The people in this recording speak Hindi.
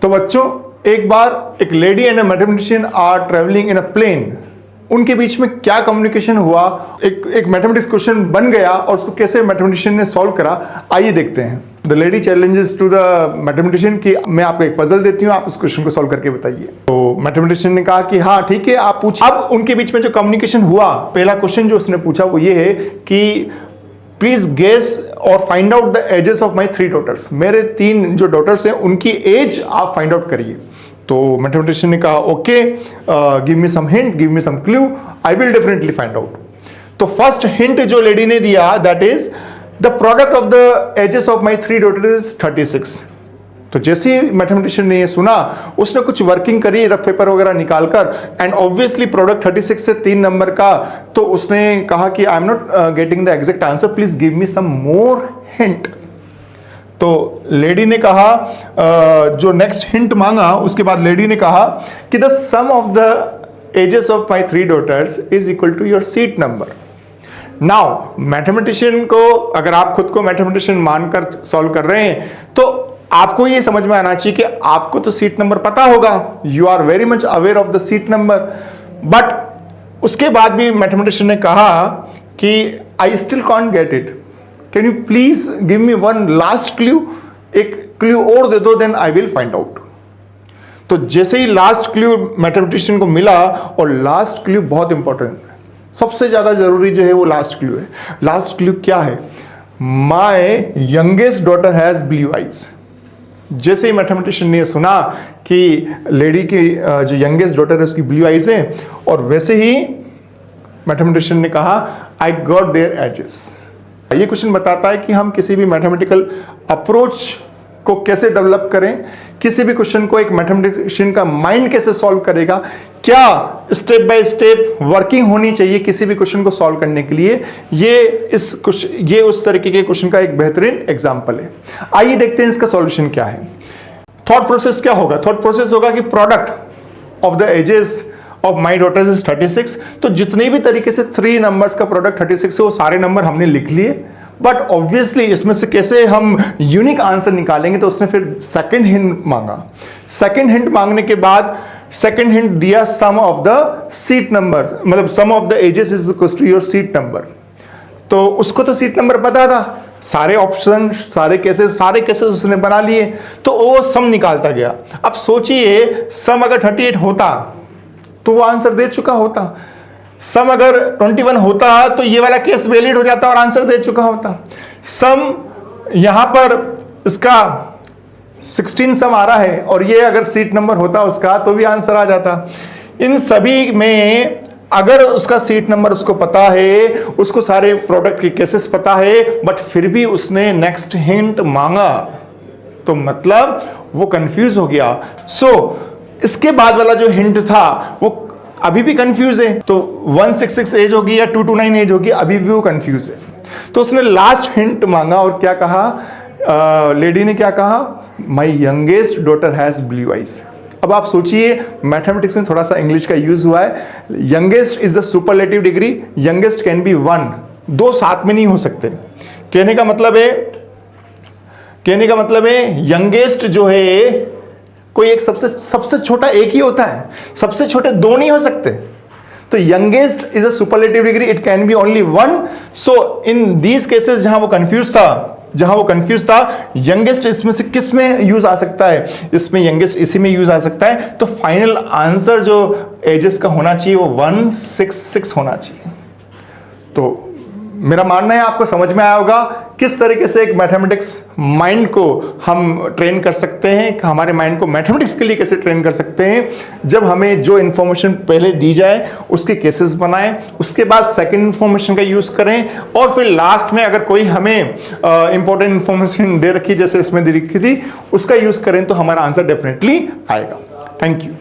तो बच्चों, एक बार एक lady and a mathematician are travelling in a plane, उनके बीच में क्या कम्युनिकेशन हुआ, एक मैथमेटिक्स क्वेश्चन बन गया और उसको कैसे मैथमेटिशियन ने सॉल्व करा, आइए देखते हैं। The lady challenges to the mathematician कि मैं आपको एक पजल देती हूँ, आप उस क्वेश्चन को सॉल्व करके बताइए। तो मैथमेटिशियन ने कहा कि हाँ ठीक है, आप पूछिए। अब उनके बीच में जो कम्युनिकेशन हुआ, पहला क्वेश्चन जो उसने पूछा वो ये है कि प्लीज गेस और find out the ages of my 3 daughters. मेरे 3 जो डॉटर्स हैं उनकी एज आप फाइंड आउट करिए। तो मैथमेटिशियन ने कहा okay, give me some hint, give me some clue, I will definitely find out. तो फर्स्ट हिंट जो लेडी ने दिया, that is the product of the ages of my 3 daughters is 36। तो जैसे ही मैथमेटिशियन ने ये सुना, उसने कुछ वर्किंग करी रफ पेपर वगैरह निकालकर, एंड ऑब्वियसली प्रोडक्ट 36 से 3 नंबर का। तो उसने कहा कि I am not getting the exact answer, please give me some more hint. तो लेडी ने कहा, जो नेक्स्ट हिंट मांगा उसके बाद लेडी ने कहा कि the sum of the ages of my 3 daughters is equal to your seat number. Now mathematician को, अगर आप खुद को मैथमेटिशियन मानकर सॉल्व कर रहे हैं, तो आपको ये समझ में आना चाहिए कि आपको तो सीट नंबर पता होगा, you are very much aware of the seat number. But उसके बाद भी मैथमेटिशियन ने कहा कि I still can't get it, can you please give me one last clue, एक क्लू और दे दो, then I will find out. तो जैसे ही लास्ट क्लू मैथमेटिशियन को मिला, और लास्ट क्लू बहुत इंपॉर्टेंट, सबसे ज्यादा जरूरी जो है वो लास्ट क्लू है। लास्ट क्लू क्या है? My youngest daughter has blue eyes. जैसे ही मैथमेटिशियन ने सुना कि लेडी की जो यंगेस्ट डॉटर है उसकी ब्लू आईज है, और वैसे ही मैथमेटिशियन ने कहा आई गॉट देयर एजेस। ये क्वेश्चन बताता है कि हम किसी भी मैथमेटिकल अप्रोच को कैसे डेवलप करें, किसी भी क्वेश्चन को एक मैथमेटिशियन का माइंड कैसे सॉल्व करेगा, क्या स्टेप बाय स्टेप वर्किंग होनी चाहिए किसी भी क्वेश्चन को सॉल्व करने के लिए। ये उस तरीके के क्वेश्चन का एक बेहतरीन एग्जांपल है। आइए देखते हैं इसका सॉल्यूशन क्या है। थॉट प्रोसेस क्या होगा? थॉट प्रोसेस होगा कि product of the ages of my daughters is 36। तो जितने भी तरीके से 3 नंबर्स का प्रोडक्ट 36 है, वो सारे नंबर हमने लिख लिए। बट ऑब्वियसली इसमें से कैसे हम यूनिक आंसर निकालेंगे, तो उसने फिर सेकंड हिंट मांगा। सेकंड हिंट मांगने के बाद सेकंड हिंट दिया sum of the seat number, मतलब sum of the ages is equal to your seat number. तो उसको तो सीट नंबर पता था, सारे ऑप्शन, सारे केसेस उसने बना लिए, तो वो सम निकालता गया। अब सोचिए, सम अगर 38 होता तो वो आंसर दे चुका होता, सम अगर 21 होता तो ये वाला केस वैलिड हो जाता और आंसर दे चुका होता। सम यहां पर इसका 16 सम आ रहा है, और ये अगर सीट नंबर होता उसका तो भी आंसर आ जाता। इन सभी में अगर उसका सीट नंबर उसको पता है, उसको सारे प्रोडक्ट के केसेस पता है, बट फिर भी उसने नेक्स्ट हिंट मांगा, तो मतलब वो कंफ्यूज हो गया। इसके बाद वाला जो हिंट था वो अभी भी कंफ्यूज है। तो 166 एज होगी या 229 एज होगी, अभी भी वो कंफ्यूज है। तो उसने लास्ट हिंट मांगा, और क्या कहा लेडी ने? क्या कहा? My youngest daughter has blue eyes. अब आप सोचिए, मैथमेटिक्स में थोड़ा सा इंग्लिश का यूज हुआ है। Youngest is the superlative degree, youngest can be 1, 2 साथ में नहीं हो सकते। कहने का मतलब है यंगेस्ट जो है, कोई एक सबसे छोटा एक ही होता है, सबसे छोटे 2 नहीं हो सकते। तो youngest is a superlative degree, it can be only 1। So in these cases जहां वो कंफ्यूज था, यंगेस्ट इसमें से किस में यूज आ सकता है? इसमें यंगेस्ट इसी में यूज आ सकता है। तो फाइनल आंसर जो एजेस का होना चाहिए वो 166 होना चाहिए। तो मेरा मानना है आपको समझ में आया होगा किस तरीके से एक मैथमेटिक्स माइंड को हम ट्रेन कर सकते हैं, हमारे माइंड को मैथमेटिक्स के लिए कैसे ट्रेन कर सकते हैं। जब हमें जो इन्फॉर्मेशन पहले दी जाए उसके केसेस बनाएं, उसके बाद सेकंड इन्फॉर्मेशन का यूज करें, और फिर लास्ट में अगर कोई हमें इंपॉर्टेंट इन्फॉर्मेशन दे रखी, जैसे इसमें दे रखी थी, उसका यूज करें, तो हमारा आंसर डेफिनेटली आएगा। Thank you.